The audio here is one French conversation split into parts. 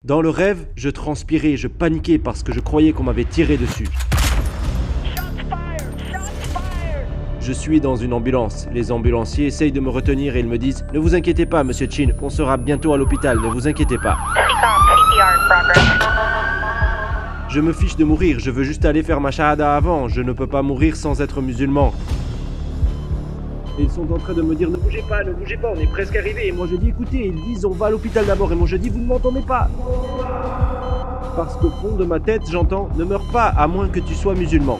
Dans le rêve, je transpirais, je paniquais parce que je croyais qu'on m'avait tiré dessus. Je suis dans une ambulance. Les ambulanciers essayent de me retenir et ils me disent « Ne vous inquiétez pas, monsieur Chin, on sera bientôt à l'hôpital, ne vous inquiétez pas. » Je me fiche de mourir, je veux juste aller faire ma shahada avant, je ne peux pas mourir sans être musulman. Et ils sont en train de me dire « Ne bougez pas, on est presque arrivé. » Et moi je dis « Écoutez, ils disent on va à l'hôpital d'abord. » Et moi je dis « Vous ne m'entendez pas. » Parce qu'au fond de ma tête, j'entends « Ne meurs pas à moins que tu sois musulman. »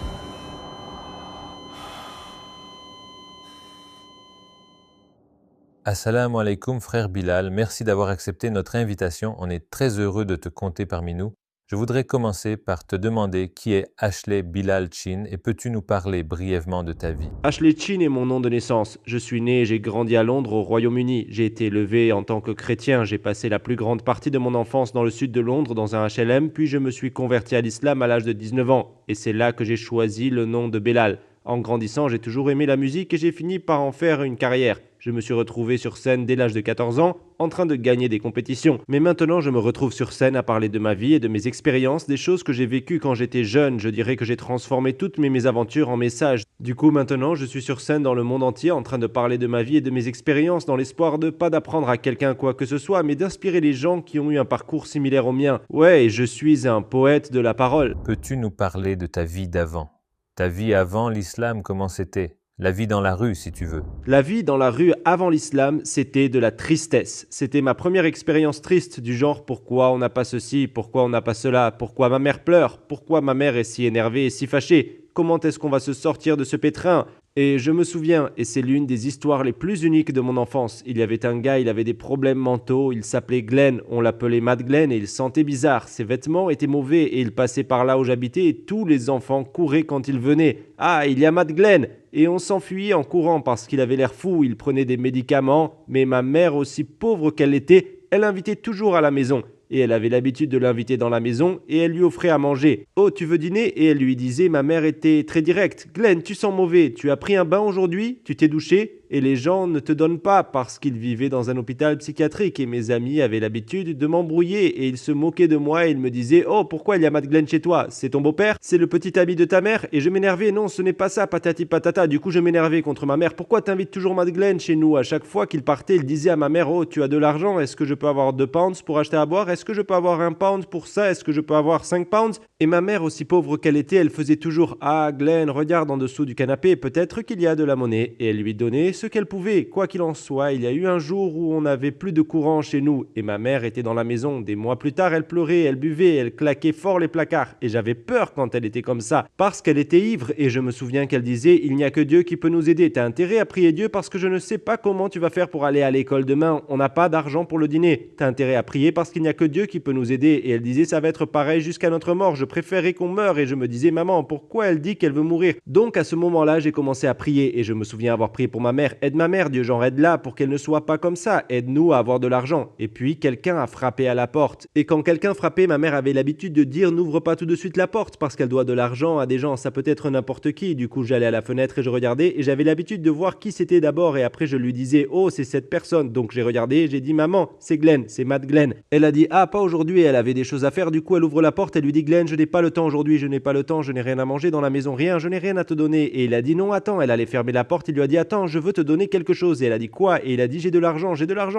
Assalamu alaikum frère Bilal, merci d'avoir accepté notre invitation, on est très heureux de te compter parmi nous. Je voudrais commencer par te demander qui est Ashley Bilal Chin et peux-tu nous parler brièvement de ta vie? Ashley Chin est mon nom de naissance. Je suis né et j'ai grandi à Londres au Royaume-Uni. J'ai été élevé en tant que chrétien. J'ai passé la plus grande partie de mon enfance dans le sud de Londres dans un HLM, puis je me suis converti à l'islam à l'âge de 19 ans. Et c'est là que j'ai choisi le nom de Belal. En grandissant, j'ai toujours aimé la musique et j'ai fini par en faire une carrière. Je me suis retrouvé sur scène dès l'âge de 14 ans, en train de gagner des compétitions. Mais maintenant, je me retrouve sur scène à parler de ma vie et de mes expériences, des choses que j'ai vécues quand j'étais jeune. Je dirais que j'ai transformé toutes mes mésaventures en messages. Du coup, maintenant, je suis sur scène dans le monde entier en train de parler de ma vie et de mes expériences dans l'espoir de pas d'apprendre à quelqu'un quoi que ce soit, mais d'inspirer les gens qui ont eu un parcours similaire au mien. Ouais, je suis un poète de la parole. Peux-tu nous parler de ta vie d'avant? Ta vie avant l'islam, comment c'était? La vie dans la rue, si tu veux. La vie dans la rue avant l'islam, c'était de la tristesse. C'était ma première expérience triste du genre pourquoi on n'a pas ceci, pourquoi on n'a pas cela, pourquoi ma mère pleure, pourquoi ma mère est si énervée et si fâchée, comment est-ce qu'on va se sortir de ce pétrin? Et je me souviens, et c'est l'une des histoires les plus uniques de mon enfance, il y avait un gars, il avait des problèmes mentaux, il s'appelait Glenn, on l'appelait Mad Glenn et il sentait bizarre, ses vêtements étaient mauvais et il passait par là où j'habitais et tous les enfants couraient quand il venait. Ah, il y a Mad Glenn! Et on s'enfuyait en courant parce qu'il avait l'air fou, il prenait des médicaments, mais ma mère, aussi pauvre qu'elle était, elle l'invitait toujours à la maison. Et elle avait l'habitude de l'inviter dans la maison et elle lui offrait à manger. « Oh, tu veux dîner ?» Et elle lui disait, ma mère était très directe. « Glenn, tu sens mauvais, tu as pris un bain aujourd'hui? Tu t'es douché ?» Et les gens ne te donnent pas parce qu'ils vivaient dans un hôpital psychiatrique et mes amis avaient l'habitude de m'embrouiller et ils se moquaient de moi et ils me disaient « Oh, pourquoi il y a Matt Glenn chez toi? C'est ton beau-père? C'est le petit ami de ta mère ?» Et je m'énervais, non, ce n'est pas ça, patati patata. Du coup, je m'énervais contre ma mère. Pourquoi t'invites toujours Matt Glenn chez nous? À chaque fois qu'il partait, il disait à ma mère « Oh, tu as de l'argent, est-ce que je peux avoir 2 pounds pour acheter à boire? Est-ce que je peux avoir 1 pound pour ça? Est-ce que je peux avoir 5 pounds? » Et ma mère, aussi pauvre qu'elle était, elle faisait toujours « Ah, Glenn, regarde en dessous du canapé, peut-être qu'il y a de la monnaie. » Et elle lui donnait ce qu'elle pouvait. Quoi qu'il en soit, il y a eu un jour où on n'avait plus de courant chez nous et ma mère était dans la maison. Des mois plus tard, elle pleurait, elle buvait, elle claquait fort les placards et j'avais peur quand elle était comme ça parce qu'elle était ivre et je me souviens qu'elle disait « Il n'y a que Dieu qui peut nous aider. T'as intérêt à prier Dieu parce que je ne sais pas comment tu vas faire pour aller à l'école demain. On n'a pas d'argent pour le dîner. T'as intérêt à prier parce qu'il n'y a que Dieu qui peut nous aider. » Et elle disait « Ça va être pareil jusqu'à notre mort. Je préférerais qu'on meure. » Et je me disais « Maman, pourquoi elle dit qu'elle veut mourir ?» Donc à ce moment-là, j'ai commencé à prier et je me souviens avoir prié pour ma mère. Aide ma mère, Dieu, genre aide-la pour qu'elle ne soit pas comme ça, aide-nous à avoir de l'argent. Et puis quelqu'un a frappé à la porte. Et quand quelqu'un frappait, ma mère avait l'habitude de dire n'ouvre pas tout de suite la porte parce qu'elle doit de l'argent à des gens, ça peut être n'importe qui. Du coup j'allais à la fenêtre et je regardais et j'avais l'habitude de voir qui c'était d'abord et après je lui disais oh c'est cette personne. Donc j'ai regardé et j'ai dit maman c'est Glenn, c'est Matt Glenn. Elle a dit ah pas aujourd'hui, elle avait des choses à faire. Du coup elle ouvre la porte, elle lui dit Glenn je n'ai pas le temps aujourd'hui, je n'ai pas le temps, je n'ai rien à manger dans la maison, rien, je n'ai rien à te donner. Et il a dit non attends, elle allait fermer la porte, il lui a dit attends je veux te donner quelque chose. Et elle a dit quoi? Et il a dit j'ai de l'argent,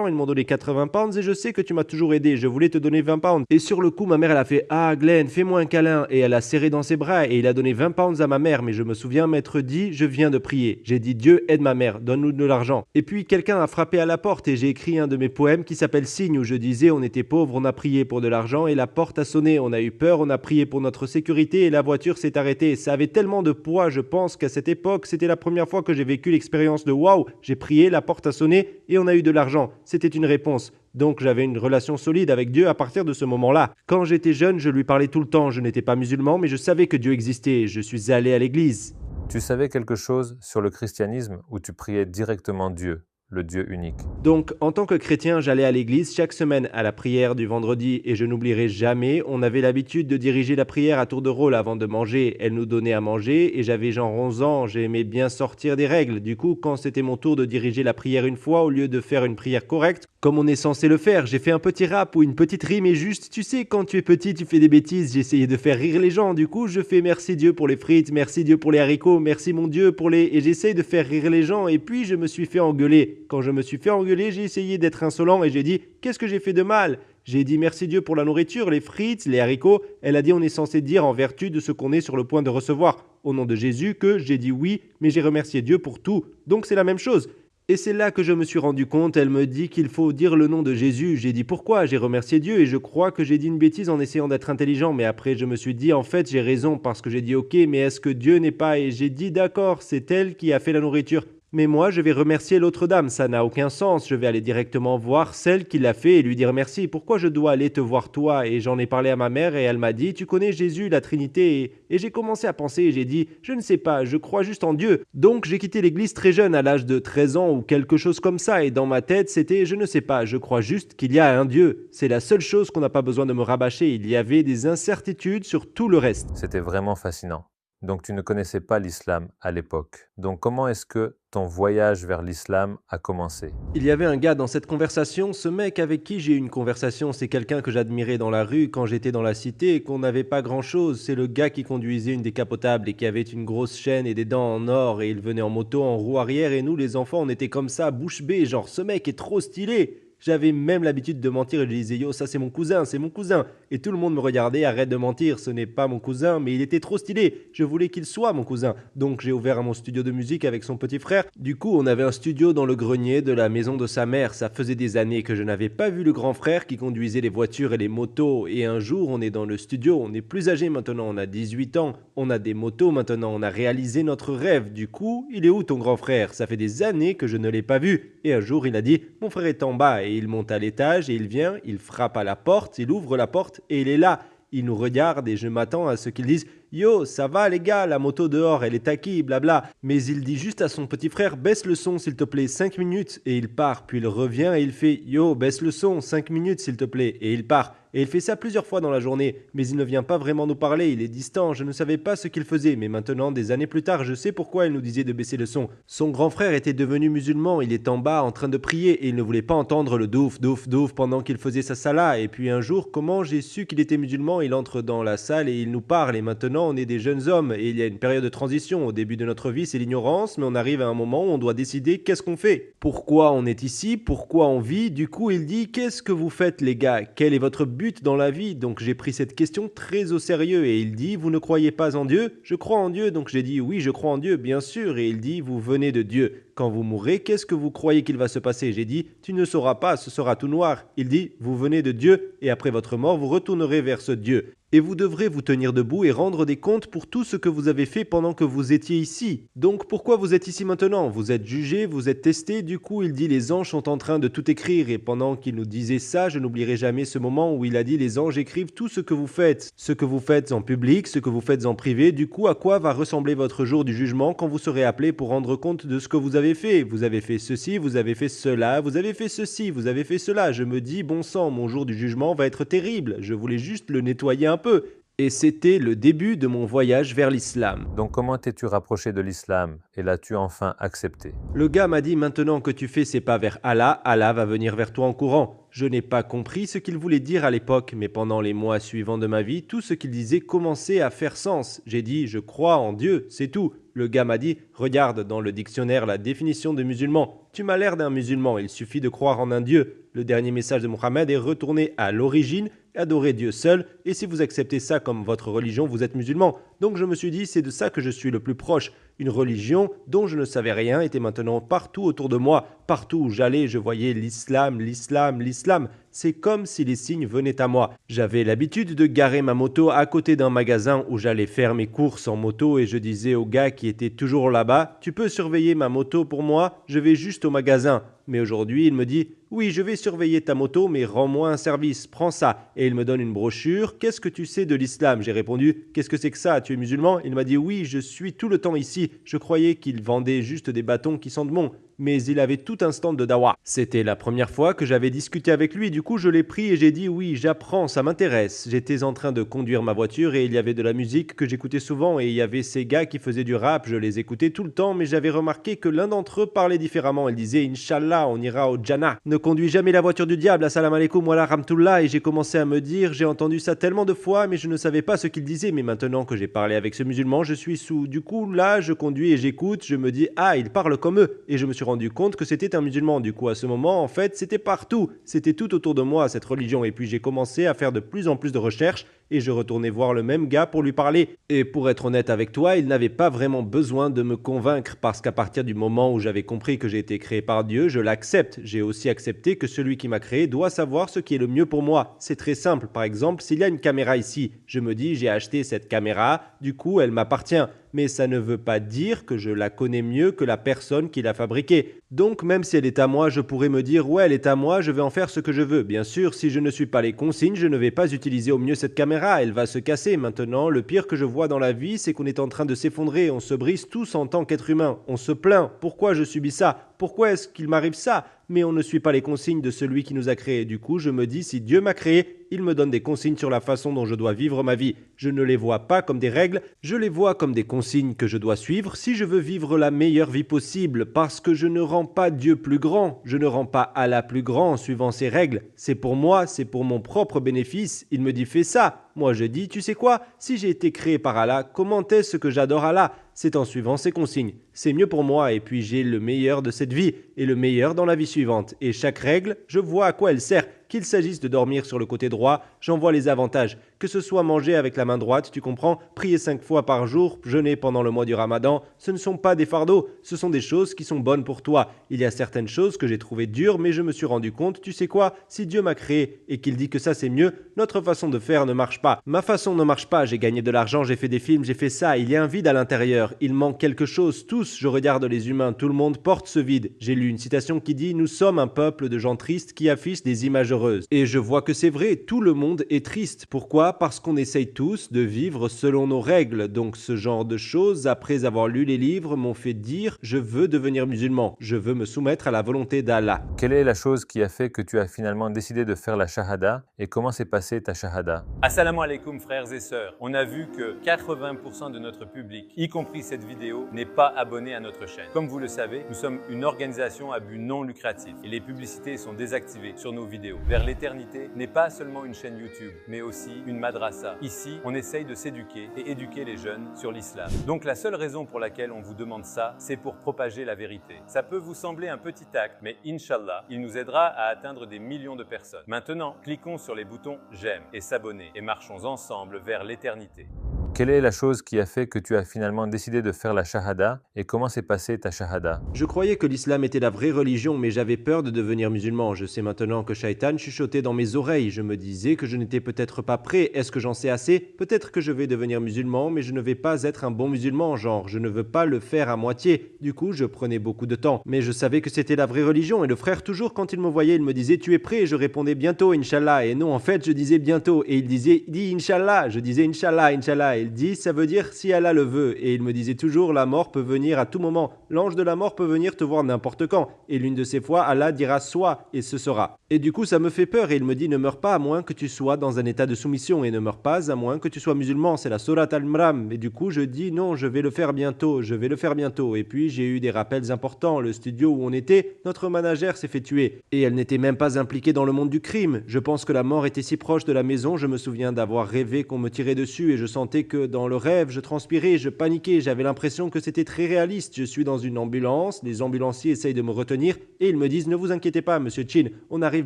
ils m'ont donné 80 pounds et je sais que tu m'as toujours aidé, je voulais te donner 20 pounds. Et sur le coup, ma mère, elle a fait « Ah Glenn, fais-moi un câlin » et elle a serré dans ses bras et il a donné 20 pounds à ma mère. Mais je me souviens m'être dit « Je viens de prier ». J'ai dit « Dieu, aide ma mère, donne-nous de l'argent ». Et puis quelqu'un a frappé à la porte et j'ai écrit un de mes poèmes qui s'appelle « Signe » où je disais « On était pauvres, on a prié pour de l'argent et la porte a sonné, on a eu peur, on a prié pour notre sécurité et la voiture s'est arrêtée ». Ça avait tellement de poids, je pense qu'à cette époque, c'était la première fois que j'ai vécu l'expérience de « Waouh, j'ai prié, la porte a sonné et on a eu de l'argent ». C'était une réponse. Donc j'avais une relation solide avec Dieu à partir de ce moment-là. Quand j'étais jeune, je lui parlais tout le temps. Je n'étais pas musulman, mais je savais que Dieu existait. Je suis allé à l'église. Tu savais quelque chose sur le christianisme où tu priais directement Dieu? le Dieu unique. Donc, en tant que chrétien, j'allais à l'église chaque semaine à la prière du vendredi et je n'oublierai jamais, on avait l'habitude de diriger la prière à tour de rôle avant de manger. Elle nous donnait à manger et j'avais genre 11 ans, j'aimais bien sortir des règles. Du coup, quand c'était mon tour de diriger la prière une fois, au lieu de faire une prière correcte, comme on est censé le faire, j'ai fait un petit rap ou une petite rime et juste, tu sais, quand tu es petit, tu fais des bêtises, j'ai essayé de faire rire les gens. Du coup, je fais merci Dieu pour les frites, merci Dieu pour les haricots, merci mon Dieu pour les... Et j'essaye de faire rire les gens et puis je me suis fait engueuler. Quand je me suis fait engueuler, j'ai essayé d'être insolent et j'ai dit, qu'est-ce que j'ai fait de mal ? J'ai dit merci Dieu pour la nourriture, les frites, les haricots. Elle a dit on est censé dire en vertu de ce qu'on est sur le point de recevoir. Au nom de Jésus que j'ai dit oui, mais j'ai remercié Dieu pour tout. Donc c'est la même chose. Et c'est là que je me suis rendu compte, elle me dit qu'il faut dire le nom de Jésus. J'ai dit pourquoi ? J'ai remercié Dieu et je crois que j'ai dit une bêtise en essayant d'être intelligent. Mais après je me suis dit en fait j'ai raison parce que j'ai dit ok mais est-ce que Dieu n'est pas... Et j'ai dit d'accord, c'est elle qui a fait la nourriture. Mais moi, je vais remercier l'autre dame, ça n'a aucun sens. Je vais aller directement voir celle qui l'a fait et lui dire merci. Pourquoi je dois aller te voir toi ? Et j'en ai parlé à ma mère et elle m'a dit, tu connais Jésus, la Trinité. Et j'ai commencé à penser et j'ai dit, je ne sais pas, je crois juste en Dieu. Donc j'ai quitté l'église très jeune, à l'âge de 13 ans ou quelque chose comme ça. Et dans ma tête, c'était, je ne sais pas, je crois juste qu'il y a un Dieu. C'est la seule chose qu'on n'a pas besoin de me rabâcher. Il y avait des incertitudes sur tout le reste. C'était vraiment fascinant. Donc tu ne connaissais pas l'islam à l'époque. Donc comment est-ce que ton voyage vers l'islam a commencé? Il y avait un gars dans cette conversation, ce mec avec qui j'ai eu une conversation, c'est quelqu'un que j'admirais dans la rue quand j'étais dans la cité et qu'on n'avait pas grand-chose. C'est le gars qui conduisait une décapotable et qui avait une grosse chaîne et des dents en or et il venait en moto en roue arrière et nous les enfants on était comme ça, bouche bée, genre ce mec est trop stylé. J'avais même l'habitude de mentir et je disais yo ça c'est mon cousin, c'est mon cousin. Et tout le monde me regardait, arrête de mentir, ce n'est pas mon cousin, mais il était trop stylé. Je voulais qu'il soit mon cousin. Donc j'ai ouvert mon studio de musique avec son petit frère. Du coup on avait un studio dans le grenier de la maison de sa mère. Ça faisait des années que je n'avais pas vu le grand frère qui conduisait les voitures et les motos. Et un jour on est dans le studio, on est plus âgé maintenant, on a 18 ans. On a des motos maintenant, on a réalisé notre rêve. Du coup, il est où ton grand frère ? Ça fait des années que je ne l'ai pas vu. Et un jour il a dit, mon frère est en bas. Et il monte à l'étage et il vient, il frappe à la porte, il ouvre la porte et il est là. Il nous regarde et je m'attends à ce qu'il dise « Yo, ça va les gars, la moto dehors, elle est à qui, blabla ». Mais il dit juste à son petit frère « Baisse le son s'il te plaît, 5 minutes ». Et il part, puis il revient et il fait « Yo, baisse le son, 5 minutes s'il te plaît ». Et il part. Et il fait ça plusieurs fois dans la journée, mais il ne vient pas vraiment nous parler, il est distant, je ne savais pas ce qu'il faisait, mais maintenant, des années plus tard, je sais pourquoi il nous disait de baisser le son. Son grand frère était devenu musulman, il est en bas en train de prier et il ne voulait pas entendre le douf, douf, douf pendant qu'il faisait sa salat. Et puis un jour, comment j'ai su qu'il était musulman ? Il entre dans la salle et il nous parle et maintenant on est des jeunes hommes et il y a une période de transition. Au début de notre vie, c'est l'ignorance, mais on arrive à un moment où on doit décider qu'est-ce qu'on fait. Pourquoi on est ici ? Pourquoi on vit ? Du coup, il dit, qu'est-ce que vous faites les gars ? Quel est votre but dans la vie ? Donc j'ai pris cette question très au sérieux et il dit, vous ne croyez pas en Dieu ? Je crois en Dieu, donc j'ai dit, oui, je crois en Dieu, bien sûr. Et il dit, vous venez de Dieu. Quand vous mourrez, qu'est-ce que vous croyez qu'il va se passer ? J'ai dit, tu ne sauras pas, ce sera tout noir. Il dit, vous venez de Dieu et après votre mort, vous retournerez vers ce Dieu. Et vous devrez vous tenir debout et rendre des comptes pour tout ce que vous avez fait pendant que vous étiez ici. Donc pourquoi vous êtes ici maintenant ? Vous êtes jugé, vous êtes testé. Du coup, il dit les anges sont en train de tout écrire. Et pendant qu'il nous disait ça, je n'oublierai jamais ce moment où il a dit les anges écrivent tout ce que vous faites. Ce que vous faites en public, ce que vous faites en privé. Du coup, à quoi va ressembler votre jour du jugement quand vous serez appelé pour rendre compte de ce que vous avez fait ? Vous avez fait ceci, vous avez fait cela, vous avez fait ceci, vous avez fait cela. Je me dis, bon sang, mon jour du jugement va être terrible. Je voulais juste le nettoyer un peu. Et c'était le début de mon voyage vers l'islam. Donc comment t'es-tu rapproché de l'islam et l'as-tu enfin accepté? Le gars m'a dit maintenant que tu fais ces pas vers Allah, Allah va venir vers toi en courant. Je n'ai pas compris ce qu'il voulait dire à l'époque, mais pendant les mois suivants de ma vie, tout ce qu'il disait commençait à faire sens. J'ai dit je crois en Dieu, c'est tout. Le gars m'a dit regarde dans le dictionnaire la définition de musulman. Tu m'as l'air d'un musulman, il suffit de croire en un Dieu. Le dernier message de Mohammed est retourné à l'origine, adorer Dieu seul, et si vous acceptez ça comme votre religion, vous êtes musulman. Donc je me suis dit, c'est de ça que je suis le plus proche. Une religion dont je ne savais rien était maintenant partout autour de moi. Partout où j'allais, je voyais l'islam, l'islam, l'islam. C'est comme si les signes venaient à moi. J'avais l'habitude de garer ma moto à côté d'un magasin où j'allais faire mes courses en moto et je disais au gars qui était toujours là-bas, « Tu peux surveiller ma moto pour moi ? Je vais juste au magasin. » Mais aujourd'hui, il me dit « Oui, je vais surveiller ta moto, mais rends-moi un service, prends ça. » Et il me donne une brochure. « Qu'est-ce que tu sais de l'islam ?» J'ai répondu « Qu'est-ce que c'est que ça ? Tu es musulman ?» Il m'a dit « Oui, je suis tout le temps ici. Je croyais qu'il vendait juste des bâtons qui sentent bon. » mais il avait tout un stand de dawa. C'était la première fois que j'avais discuté avec lui, du coup je l'ai pris et j'ai dit oui, j'apprends, ça m'intéresse. J'étais en train de conduire ma voiture et il y avait de la musique que j'écoutais souvent et il y avait ces gars qui faisaient du rap, je les écoutais tout le temps, mais j'avais remarqué que l'un d'entre eux parlait différemment. Il disait Inch'Allah, on ira au Jannah. Ne conduis jamais la voiture du diable, assalamu alaikum wa rahmatullah. Et j'ai commencé à me dire, j'ai entendu ça tellement de fois, mais je ne savais pas ce qu'il disait. Mais maintenant que j'ai parlé avec ce musulman, je suis sous. Du coup, là, je conduis et j'écoute, je me dis, ah, il parle comme eux. Et je me suis rendu compte que c'était un musulman. Du coup, à ce moment, en fait, c'était partout. C'était tout autour de moi, cette religion. Et puis, j'ai commencé à faire de plus en plus de recherches et je retournais voir le même gars pour lui parler. Et pour être honnête avec toi, il n'avait pas vraiment besoin de me convaincre parce qu'à partir du moment où j'avais compris que j'ai été créé par Dieu, je l'accepte. J'ai aussi accepté que celui qui m'a créé doit savoir ce qui est le mieux pour moi. C'est très simple. Par exemple, s'il y a une caméra ici, je me dis j'ai acheté cette caméra, du coup elle m'appartient. Mais ça ne veut pas dire que je la connais mieux que la personne qui l'a fabriquée. Donc même si elle est à moi, je pourrais me dire ouais, elle est à moi, je vais en faire ce que je veux. Bien sûr, si je ne suis pas les consignes, je ne vais pas utiliser au mieux cette caméra, elle va se casser. Maintenant, le pire que je vois dans la vie, c'est qu'on est en train de s'effondrer, on se brise tous en tant qu'être humain. On se plaint, pourquoi je subis ça? Pourquoi est-ce qu'il m'arrive ça? Mais on ne suit pas les consignes de celui qui nous a créés. Du coup, je me dis, si Dieu m'a créé, il me donne des consignes sur la façon dont je dois vivre ma vie. Je ne les vois pas comme des règles, je les vois comme des consignes que je dois suivre si je veux vivre la meilleure vie possible, parce que je ne rends pas Dieu plus grand, je ne rends pas Allah plus grand en suivant ses règles. C'est pour moi, c'est pour mon propre bénéfice. Il me dit, fais ça. Moi, je dis, tu sais quoi? Si j'ai été créé par Allah, comment est-ce que j'adore Allah? C'est en suivant ses consignes. C'est mieux pour moi et puis j'ai le meilleur de cette vie et le meilleur dans la vie suivante. Et chaque règle, je vois à quoi elle sert. Qu'il s'agisse de dormir sur le côté droit, j'en vois les avantages. Que ce soit manger avec la main droite, tu comprends, prier 5 fois par jour, jeûner pendant le mois du Ramadan, ce ne sont pas des fardeaux, ce sont des choses qui sont bonnes pour toi. Il y a certaines choses que j'ai trouvées dures, mais je me suis rendu compte, tu sais quoi, si Dieu m'a créé et qu'il dit que ça c'est mieux, notre façon de faire ne marche pas. Ma façon ne marche pas, j'ai gagné de l'argent, j'ai fait des films, j'ai fait ça, il y a un vide à l'intérieur, il manque quelque chose, tous, je regarde les humains, tout le monde porte ce vide. J'ai lu une citation qui dit « Nous sommes un peuple de gens tristes qui affichent des images heureuses ». Et je vois que c'est vrai, tout le monde est triste. Pourquoi? Parce qu'on essaye tous de vivre selon nos règles. Donc ce genre de choses, après avoir lu les livres, m'ont fait dire « Je veux devenir musulman, je veux me soumettre à la volonté d'Allah ». Quelle est la chose qui a fait que tu as finalement décidé de faire la shahada et comment s'est passée ta shahada? Assalamu alaikum frères et sœurs. On a vu que 80% de notre public, y compris cette vidéo, n'est pas abonné à notre chaîne. Comme vous le savez, nous sommes une organisation à but non lucratif et les publicités sont désactivées sur nos vidéos. Vers l'éternité n'est pas seulement une chaîne YouTube, mais aussi une madrasa. Ici, on essaye de s'éduquer et éduquer les jeunes sur l'islam. Donc la seule raison pour laquelle on vous demande ça, c'est pour propager la vérité. Ça peut vous sembler un petit acte, mais Inch'Allah, il nous aidera à atteindre des millions de personnes. Maintenant, cliquons sur les boutons j'aime et s'abonner et marchons ensemble vers l'éternité. Quelle est la chose qui a fait que tu as finalement décidé de faire la shahada et comment s'est passée ta shahada? Je croyais que l'islam était la vraie religion, mais j'avais peur de devenir musulman. Je sais maintenant que Shaitan chuchotait dans mes oreilles. Je me disais que je n'étais peut-être pas prêt. Est-ce que j'en sais assez? Peut-être que je vais devenir musulman, mais je ne vais pas être un bon musulman, genre, je ne veux pas le faire à moitié. Du coup, je prenais beaucoup de temps. Mais je savais que c'était la vraie religion, et le frère, toujours, quand il me voyait, il me disait, tu es prêt? Et je répondais bientôt, Inch'Allah. Et non, en fait, je disais bientôt. Et il disait, dis Inch'Allah. Je disais Inch'Allah, Inch'Allah. Et il dit, ça veut dire si Allah le veut. Et il me disait toujours, la mort peut venir à tout moment. L'ange de la mort peut venir te voir n'importe quand. Et l'une de ces fois, Allah dira soit, et ce sera. Et du coup, ça me fait peur. Et il me dit, ne meurs pas à moins que tu sois dans un état de soumission. Et ne meurs pas à moins que tu sois musulman. C'est la Sourate Al-Imran. Et du coup, je dis, non, je vais le faire bientôt. Je vais le faire bientôt. Et puis, j'ai eu des rappels importants. Le studio où on était, notre manager s'est fait tuer. Et elle n'était même pas impliquée dans le monde du crime. Je pense que la mort était si proche de la maison. Je me souviens d'avoir rêvé qu'on me tirait dessus. Et je sentais que dans le rêve, je transpirais, je paniquais. J'avais l'impression que c'était très réaliste. Je suis dans une ambulance. Les ambulanciers essayent de me retenir. Et ils me disent, ne vous inquiétez pas, monsieur Chin. On arrive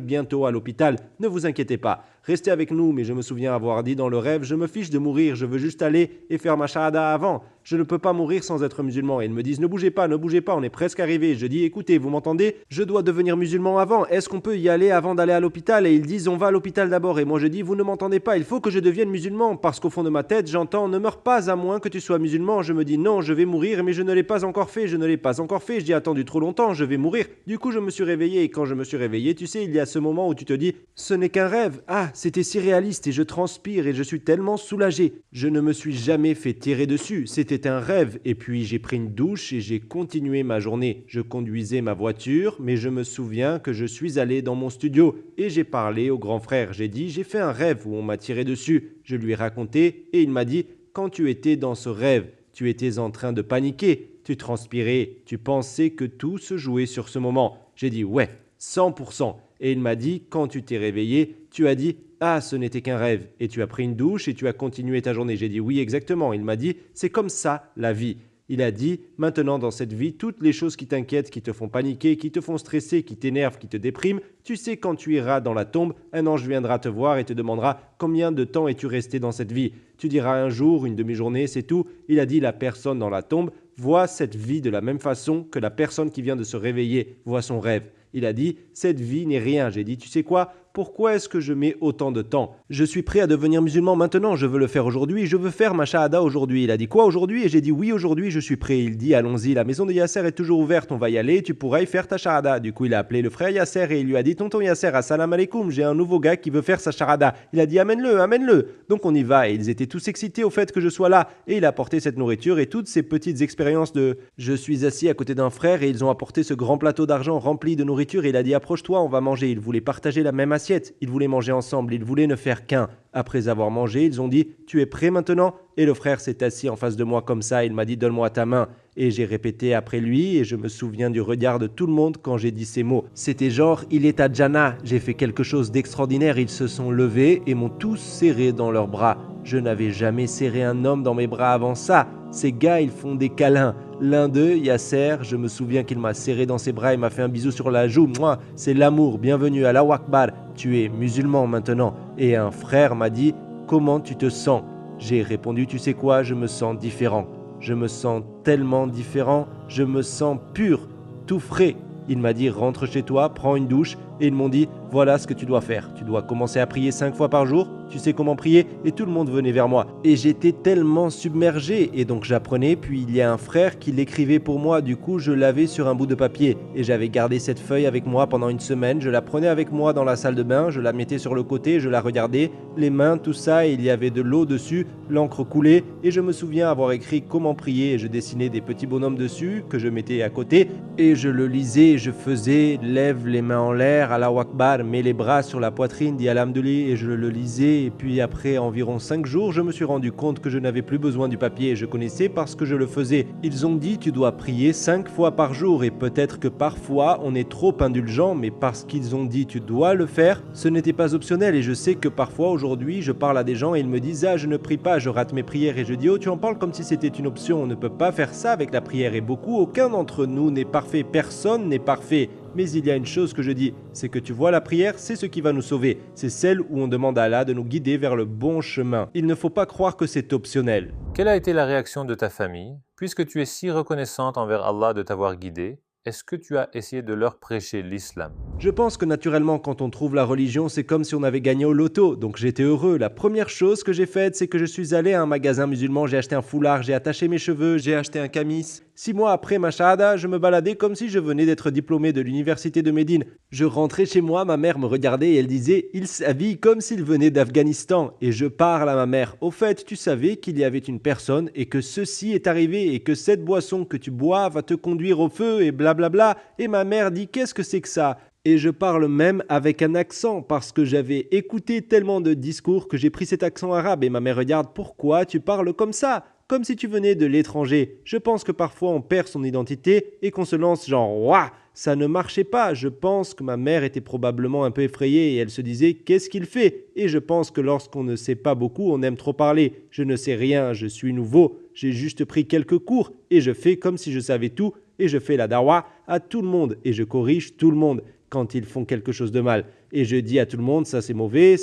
bientôt à l'hôpital. Ne vous inquiétez pas. Restez avec nous. Mais je me souviens avoir dit dans le rêve, je me fiche de mourir. Je veux juste aller et faire ma shahada avant. Je ne peux pas mourir sans être musulman. Et ils me disent, ne bougez pas, on est presque arrivé. Je dis, écoutez, vous m'entendez? Je dois devenir musulman avant. Est-ce qu'on peut y aller avant d'aller à l'hôpital? Et ils disent, on va à l'hôpital d'abord. Et moi je dis, vous ne m'entendez pas, il faut que je devienne musulman. Parce qu'au fond de ma tête, j'entends, ne meurs pas à moins que tu sois musulman. Je me dis, non, je vais mourir, mais je ne l'ai pas encore fait. Je dis, attendu trop longtemps, je vais mourir. Du coup, je me suis réveillé. Et quand je me suis réveillé, tu sais, il y a ce moment où tu te dis, ce n'est qu'un rêve. Ah, c'était si réaliste et je transpire et je suis tellement soulagé. Je ne me suis jamais fait tirer dessus. C'était était un rêve. Et puis j'ai pris une douche et j'ai continué ma journée. Je conduisais ma voiture, mais je me souviens que je suis allé dans mon studio et j'ai parlé au grand frère. J'ai dit, j'ai fait un rêve où on m'a tiré dessus. Je lui ai raconté et il m'a dit, quand tu étais dans ce rêve, tu étais en train de paniquer, tu transpirais, tu pensais que tout se jouait sur ce moment. J'ai dit, ouais, 100%. Et il m'a dit, quand tu t'es réveillé, tu as dit, ah, ce n'était qu'un rêve. Et tu as pris une douche et tu as continué ta journée. J'ai dit, oui, exactement. Il m'a dit, c'est comme ça la vie. Il a dit, maintenant dans cette vie, toutes les choses qui t'inquiètent, qui te font paniquer, qui te font stresser, qui t'énervent, qui te dépriment, tu sais quand tu iras dans la tombe, un ange viendra te voir et te demandera combien de temps es-tu resté dans cette vie. Tu diras un jour, une demi-journée, c'est tout. Il a dit, la personne dans la tombe voit cette vie de la même façon que la personne qui vient de se réveiller voit son rêve. Il a dit, cette vie n'est rien. J'ai dit, tu sais quoi ? Pourquoi est-ce que je mets autant de temps ? Je suis prêt à devenir musulman maintenant, je veux le faire aujourd'hui, je veux faire ma shahada aujourd'hui. Il a dit quoi aujourd'hui ? Et j'ai dit oui, aujourd'hui je suis prêt. Il dit allons-y, la maison de Yasser est toujours ouverte, on va y aller, tu pourras y faire ta shahada. Du coup il a appelé le frère Yasser et il lui a dit tonton Yasser, assalamu alaikum, j'ai un nouveau gars qui veut faire sa shahada. Il a dit amène-le, amène-le. Donc on y va et ils étaient tous excités au fait que je sois là. Et il a apporté cette nourriture et toutes ces petites expériences de je suis assis à côté d'un frère et ils ont apporté ce grand plateau d'argent rempli de nourriture et il a dit approche-toi, on va manger. Il voulait partager la même assiette, il voulait manger ensemble, ils voulaient ne faire qu'un. Après avoir mangé, ils ont dit « Tu es prêt maintenant ?» Et le frère s'est assis en face de moi comme ça, il m'a dit « Donne-moi ta main ». Et j'ai répété après lui et je me souviens du regard de tout le monde quand j'ai dit ces mots. C'était genre « Il est à Jannah ». J'ai fait quelque chose d'extraordinaire, ils se sont levés et m'ont tous serré dans leurs bras. Je n'avais jamais serré un homme dans mes bras avant ça. Ces gars, ils font des câlins. L'un d'eux, Yasser, je me souviens qu'il m'a serré dans ses bras et m'a fait un bisou sur la joue. Moi, c'est l'amour, bienvenue, Allahu Akbar. Tu es musulman maintenant. Et un frère m'a dit, comment tu te sens ? J'ai répondu, tu sais quoi, je me sens différent. Je me sens tellement différent, je me sens pur, tout frais. Il m'a dit, rentre chez toi, prends une douche. Et ils m'ont dit, voilà ce que tu dois faire. Tu dois commencer à prier 5 fois par jour. Tu sais comment prier ? Et tout le monde venait vers moi. Et j'étais tellement submergé. Et donc j'apprenais. Puis il y a un frère qui l'écrivait pour moi. Du coup, je l'avais sur un bout de papier. Et j'avais gardé cette feuille avec moi pendant une semaine. Je la prenais avec moi dans la salle de bain. Je la mettais sur le côté. Je la regardais. Les mains, tout ça. Et il y avait de l'eau dessus. L'encre coulait. Et je me souviens avoir écrit comment prier. Et je dessinais des petits bonhommes dessus que je mettais à côté. Et je le lisais. Et je faisais lève les mains en l'air. Allahu Akbar, mets les bras sur la poitrine, dis Alhamdoulilah, et je le lisais. Et puis après environ 5 jours, je me suis rendu compte que je n'avais plus besoin du papier et je connaissais parce que je le faisais. Ils ont dit tu dois prier 5 fois par jour et peut-être que parfois on est trop indulgent, mais parce qu'ils ont dit tu dois le faire, ce n'était pas optionnel. Et je sais que parfois aujourd'hui je parle à des gens et ils me disent ah je ne prie pas, je rate mes prières, et je dis oh tu en parles comme si c'était une option, on ne peut pas faire ça avec la prière. Et beaucoup, aucun d'entre nous n'est parfait, personne n'est parfait. Mais il y a une chose que je dis, c'est que tu vois la prière, c'est ce qui va nous sauver. C'est celle où on demande à Allah de nous guider vers le bon chemin. Il ne faut pas croire que c'est optionnel. Quelle a été la réaction de ta famille ? Puisque tu es si reconnaissante envers Allah de t'avoir guidé, est-ce que tu as essayé de leur prêcher l'islam ? Je pense que naturellement, quand on trouve la religion, c'est comme si on avait gagné au loto. Donc j'étais heureux. La première chose que j'ai faite, c'est que je suis allé à un magasin musulman, j'ai acheté un foulard, j'ai attaché mes cheveux, j'ai acheté un camis. 6 mois après ma shahada, je me baladais comme si je venais d'être diplômé de l'université de Médine. Je rentrais chez moi, ma mère me regardait et elle disait « Il s'habille comme s'il venait d'Afghanistan ». Et je parle à ma mère « Au fait, tu savais qu'il y avait une personne et que ceci est arrivé et que cette boisson que tu bois va te conduire au feu et blablabla ». Et ma mère dit « Qu'est-ce que c'est que ça ?» Et je parle même avec un accent parce que j'avais écouté tellement de discours que j'ai pris cet accent arabe. Et ma mère regarde « Pourquoi tu parles comme ça ?» Comme si tu venais de l'étranger. Je pense que parfois on perd son identité et qu'on se lance genre « Ouah !» Ça ne marchait pas. Je pense que ma mère était probablement un peu effrayée et elle se disait « Qu'est-ce qu'il fait ?» Et je pense que lorsqu'on ne sait pas beaucoup, on aime trop parler. Je ne sais rien, je suis nouveau. J'ai juste pris quelques cours et je fais comme si je savais tout et je fais la dawa à tout le monde et je corrige tout le monde quand ils font quelque chose de mal. Et je dis à tout le monde, ça c'est mauvais,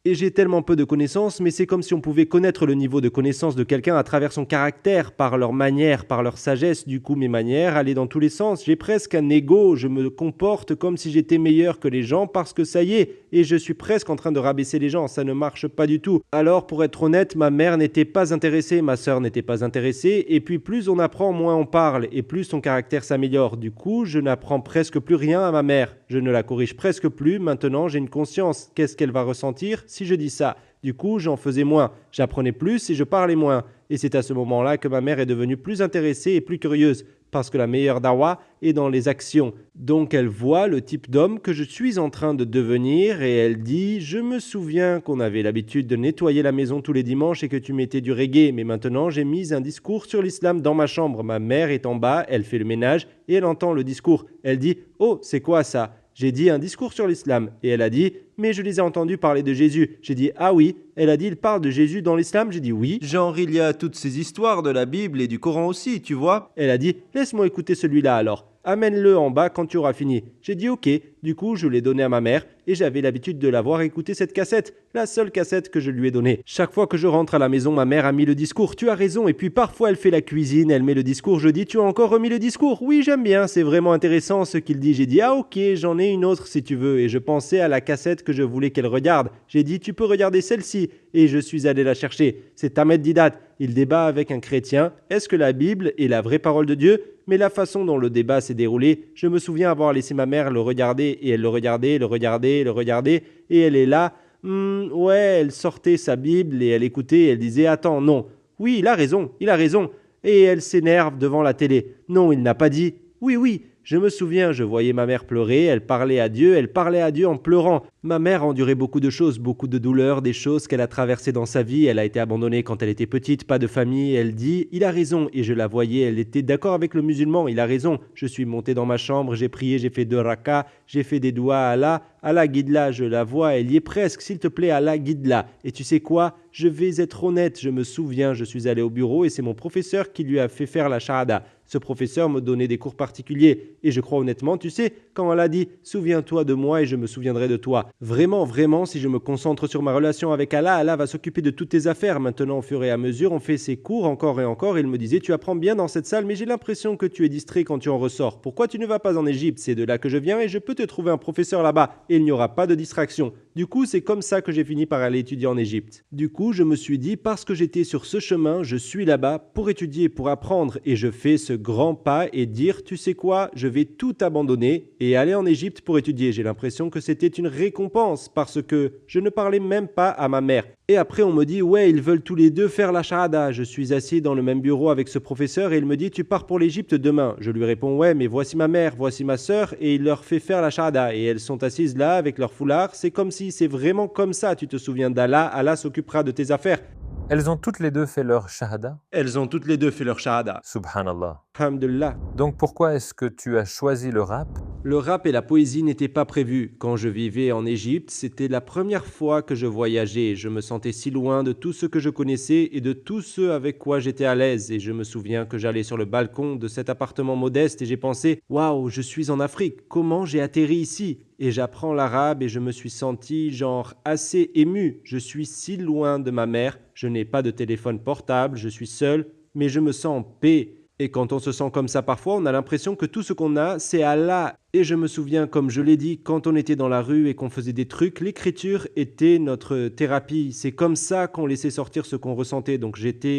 et j'ai tellement peu de connaissances, mais c'est comme si on pouvait connaître le niveau de connaissance de quelqu'un à travers son caractère, par leur manière, par leur sagesse. Du coup, mes manières allaient dans tous les sens. J'ai presque un ego, je me comporte comme si j'étais meilleur que les gens parce que ça y est, et je suis presque en train de rabaisser les gens, ça ne marche pas du tout. Alors, pour être honnête, ma mère n'était pas intéressée, ma sœur n'était pas intéressée, et puis plus on apprend, moins on parle, et plus son caractère s'améliore. Du coup, je n'apprends presque plus rien à ma mère. Je ne la corrige presque plus. Maintenant, j'ai une conscience. Qu'est-ce qu'elle va ressentir si je dis ça. Du coup, j'en faisais moins, j'apprenais plus et je parlais moins. Et c'est à ce moment-là que ma mère est devenue plus intéressée et plus curieuse, parce que la meilleure dawa est dans les actions. Donc elle voit le type d'homme que je suis en train de devenir et elle dit « Je me souviens qu'on avait l'habitude de nettoyer la maison tous les dimanches et que tu mettais du reggae, mais maintenant j'ai mis un discours sur l'islam dans ma chambre. Ma mère est en bas, elle fait le ménage et elle entend le discours. Elle dit « Oh, c'est quoi ça ?» J'ai dit un discours sur l'islam et elle a dit « Mais je les ai entendus parler de Jésus. » J'ai dit « Ah oui ?» Elle a dit « Il parle de Jésus dans l'islam ?» J'ai dit « Oui. » Genre il y a toutes ces histoires de la Bible et du Coran aussi, tu vois. Elle a dit « Laisse-moi écouter celui-là alors. Amène-le en bas quand tu auras fini. » J'ai dit « Ok. » Du coup, je l'ai donné à ma mère et j'avais l'habitude de la voir écouter cette cassette, la seule cassette que je lui ai donnée. Chaque fois que je rentre à la maison, ma mère a mis le discours. Tu as raison. Et puis parfois, elle fait la cuisine, elle met le discours. Je dis « Tu as encore remis le discours ?» Oui, j'aime bien. C'est vraiment intéressant ce qu'il dit. J'ai dit « Ah ok, j'en ai une autre si tu veux. » Et je pensais à la cassette que je voulais qu'elle regarde. J'ai dit « Tu peux regarder celle-ci. » Et je suis allé la chercher. C'est Ahmed Didat. Il débat avec un chrétien. Est-ce que la Bible est la vraie parole de Dieu ? Mais la façon dont le débat s'est déroulé, je me souviens avoir laissé ma mère le regarder et elle le regardait, et elle est là. Ouais, elle sortait sa Bible et elle écoutait et elle disait « Attends, non. Oui, il a raison. Et elle s'énerve devant la télé. Non, il n'a pas dit. Oui. Je me souviens, je voyais ma mère pleurer, elle parlait à Dieu en pleurant. Ma mère a enduré beaucoup de choses, beaucoup de douleurs, des choses qu'elle a traversées dans sa vie. Elle a été abandonnée quand elle était petite, pas de famille. Elle dit, il a raison. Et je la voyais, elle était d'accord avec le musulman, il a raison. Je suis monté dans ma chambre, j'ai prié, j'ai fait 2 rakas, j'ai fait des doigts à Allah. Allah guide-la, je la vois, elle y est presque. S'il te plaît, Allah guide-la. Et tu sais quoi ? Je vais être honnête, je me souviens, je suis allé au bureau et c'est mon professeur qui lui a fait faire la shahada. Ce professeur me donnait des cours particuliers. Et je crois honnêtement, tu sais, quand elle a dit « Souviens-toi de moi et je me souviendrai de toi ». Vraiment, si je me concentre sur ma relation avec Allah, Allah va s'occuper de toutes tes affaires. Maintenant, au fur et à mesure, on fait ses cours encore et encore. Il me disait « Tu apprends bien dans cette salle, mais j'ai l'impression que tu es distrait quand tu en ressors. Pourquoi tu ne vas pas en Égypte ? C'est de là que je viens et je peux te trouver un professeur là-bas. Et il n'y aura pas de distraction. » Du coup, c'est comme ça que j'ai fini par aller étudier en Égypte. Du coup, je me suis dit, parce que j'étais sur ce chemin, je suis là-bas pour étudier, pour apprendre. Et je fais ce grand pas et dire, tu sais quoi, je vais tout abandonner et aller en Égypte pour étudier. J'ai l'impression que c'était une récompense parce que je ne parlais même pas à ma mère. Et après, on me dit, ouais, ils veulent tous les deux faire la shahada. Je suis assis dans le même bureau avec ce professeur et il me dit, tu pars pour l'Égypte demain. Je lui réponds, ouais, mais voici ma mère, voici ma sœur et il leur fait faire la shahada. Et elles sont assises là avec leur foulard. C'est comme si c'est vraiment comme ça. Tu te souviens d'Allah, Allah s'occupera de tes affaires. Elles ont toutes les deux fait leur shahada? Elles ont toutes les deux fait leur shahada. Subhanallah. Alhamdulillah. Donc pourquoi est-ce que tu as choisi le rap? Le rap et la poésie n'étaient pas prévus. Quand je vivais en Égypte, c'était la première fois que je voyageais. Je me sentais si loin de tout ce que je connaissais et de tout ce avec quoi j'étais à l'aise. Et je me souviens que j'allais sur le balcon de cet appartement modeste et j'ai pensé « Waouh, je suis en Afrique. Comment j'ai atterri ici ?» Et j'apprends l'arabe et je me suis senti genre assez ému. Je suis si loin de ma mère. Je n'ai pas de téléphone portable. Je suis seul, mais je me sens en paix. Et quand on se sent comme ça parfois, on a l'impression que tout ce qu'on a, c'est Allah. Et je me souviens, comme je l'ai dit, quand on était dans la rue et qu'on faisait des trucs, l'écriture était notre thérapie. C'est comme ça qu'on laissait sortir ce qu'on ressentait. Donc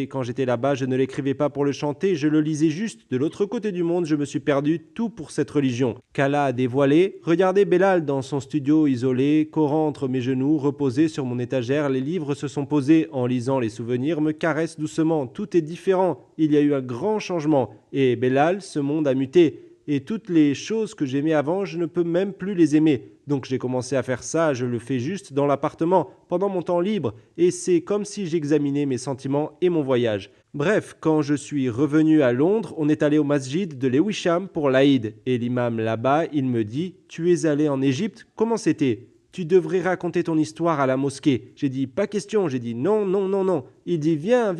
quand j'étais là-bas, je ne l'écrivais pas pour le chanter, je le lisais juste. De l'autre côté du monde, je me suis perdu tout pour cette religion. Qu'Allah a dévoilé. Regardez Belal dans son studio isolé, Coran entre mes genoux, reposé sur mon étagère. Les livres se sont posés. En lisant, les souvenirs me caressent doucement. Tout est différent. Il y a eu un grand changement. Et Belal, ce monde a muté. Et toutes les choses que j'aimais avant, je ne peux même plus les aimer. Donc j'ai commencé à faire ça, je le fais juste dans l'appartement, pendant mon temps libre, et c'est comme si j'examinais mes sentiments et mon voyage. Bref, quand je suis revenu à Londres, on est allé au masjid de Lewisham pour l'Aïd, et l'imam là-bas, il me dit « Tu es allé en Égypte, comment c'était ?» Tu devrais raconter ton histoire à la mosquée. J'ai dit « Pas question », j'ai dit « Non. » Il dit « Viens.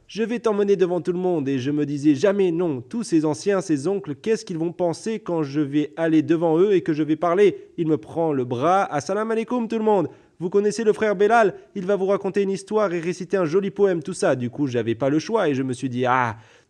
Je vais t'emmener devant tout le monde. » Et je me disais jamais non. Tous ces anciens, ces oncles, qu'est-ce qu'ils vont penser quand je vais aller devant eux et que je vais parler ? Il me prend le bras. Assalamu alaikum tout le monde. Vous connaissez le frère Belal ? Il va vous raconter une histoire et réciter un joli poème, tout ça. Du coup, j'avais pas le choix et je me suis dit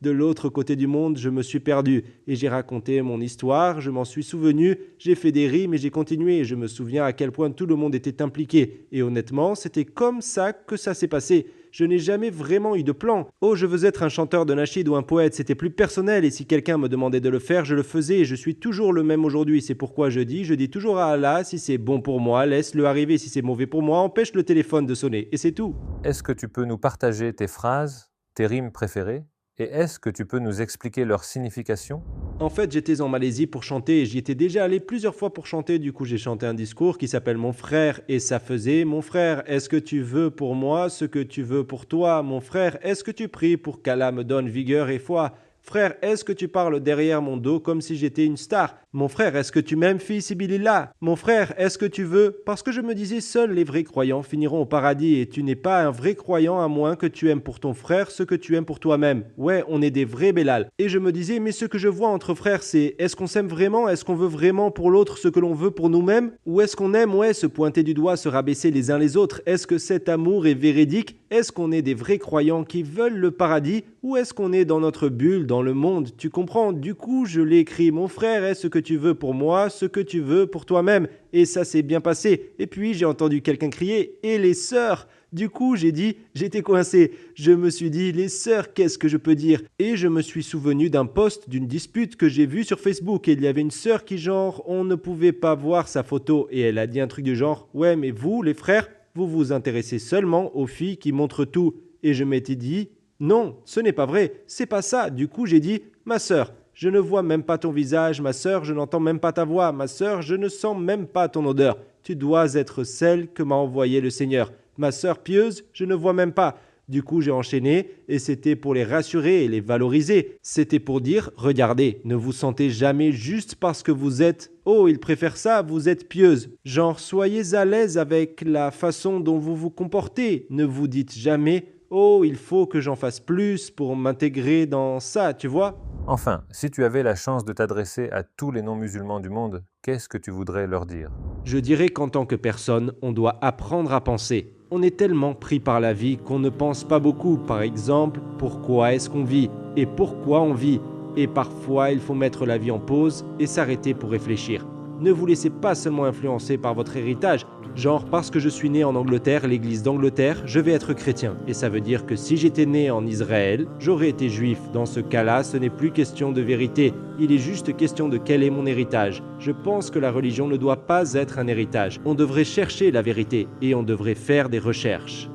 De l'autre côté du monde, je me suis perdu et j'ai raconté mon histoire, je m'en suis souvenu, j'ai fait des rimes et j'ai continué et je me souviens à quel point tout le monde était impliqué. Et honnêtement, c'était comme ça que ça s'est passé. Je n'ai jamais vraiment eu de plan. Oh, je veux être un chanteur de Nachid ou un poète, c'était plus personnel et si quelqu'un me demandait de le faire, je le faisais et je suis toujours le même aujourd'hui. C'est pourquoi je dis toujours à Allah, si c'est bon pour moi, laisse-le arriver, si c'est mauvais pour moi, empêche le téléphone de sonner et c'est tout. Est-ce que tu peux nous partager tes phrases, tes rimes préférées? Et est-ce que tu peux nous expliquer leur signification? En fait, j'étais en Malaisie pour chanter et j'y étais déjà allé plusieurs fois pour chanter. Du coup, j'ai chanté un discours qui s'appelle Mon frère et ça faisait Mon frère, est-ce que tu veux pour moi ce que tu veux pour toi? Mon frère, est-ce que tu pries pour qu'Allah me donne vigueur et foi? Frère, est-ce que tu parles derrière mon dos comme si j'étais une star? Mon frère, est-ce que tu m'aimes, fils Sibylla? Mon frère, est-ce que tu veux? Parce que je me disais, seuls les vrais croyants finiront au paradis et tu n'es pas un vrai croyant à moins que tu aimes pour ton frère ce que tu aimes pour toi-même. Ouais, on est des vrais Bellal. Et je me disais, mais ce que je vois entre frères, c'est est-ce qu'on s'aime vraiment? Est-ce qu'on veut vraiment pour l'autre ce que l'on veut pour nous-mêmes? Ou est-ce qu'on aime, ouais, se pointer du doigt, se rabaisser les uns les autres? Est-ce que cet amour est véridique? Est-ce qu'on est des vrais croyants qui veulent le paradis? Ou est-ce qu'on est dans notre bulle, dans le monde? Tu comprends? Du coup, je l'ai écrit, mon frère, est-ce que tu veux pour moi ce que tu veux pour toi-même? Et ça s'est bien passé. Et puis, j'ai entendu quelqu'un crier, et les sœurs? Du coup, j'ai dit, j'étais coincé. Je me suis dit, les sœurs, qu'est-ce que je peux dire? Et je me suis souvenu d'un post d'une dispute que j'ai vue sur Facebook. Et il y avait une sœur qui, genre, on ne pouvait pas voir sa photo. Et elle a dit un truc du genre, ouais, mais vous, les frères, vous vous intéressez seulement aux filles qui montrent tout. Et je m'étais dit, non, ce n'est pas vrai, c'est pas ça. Du coup, j'ai dit, ma sœur, je ne vois même pas ton visage, ma sœur, je n'entends même pas ta voix, ma sœur, je ne sens même pas ton odeur. Tu dois être celle que m'a envoyée le Seigneur. Ma sœur pieuse, je ne vois même pas. Du coup, j'ai enchaîné et c'était pour les rassurer et les valoriser. C'était pour dire, regardez, ne vous sentez jamais juste parce que vous êtes « Oh, il préfère ça, vous êtes pieuse ». Genre, soyez à l'aise avec la façon dont vous vous comportez. Ne vous dites jamais « Oh, il faut que j'en fasse plus pour m'intégrer dans ça », tu vois? Enfin, si tu avais la chance de t'adresser à tous les non-musulmans du monde, qu'est-ce que tu voudrais leur dire? Je dirais qu'en tant que personne, on doit apprendre à penser. On est tellement pris par la vie qu'on ne pense pas beaucoup. Par exemple, pourquoi est-ce qu'on vit? Et pourquoi on vit? Et parfois, il faut mettre la vie en pause et s'arrêter pour réfléchir. Ne vous laissez pas seulement influencer par votre héritage. Genre, parce que je suis né en Angleterre, l'église d'Angleterre, je vais être chrétien. Et ça veut dire que si j'étais né en Israël, j'aurais été juif. Dans ce cas-là, ce n'est plus question de vérité. Il est juste question de quel est mon héritage. Je pense que la religion ne doit pas être un héritage. On devrait chercher la vérité et on devrait faire des recherches.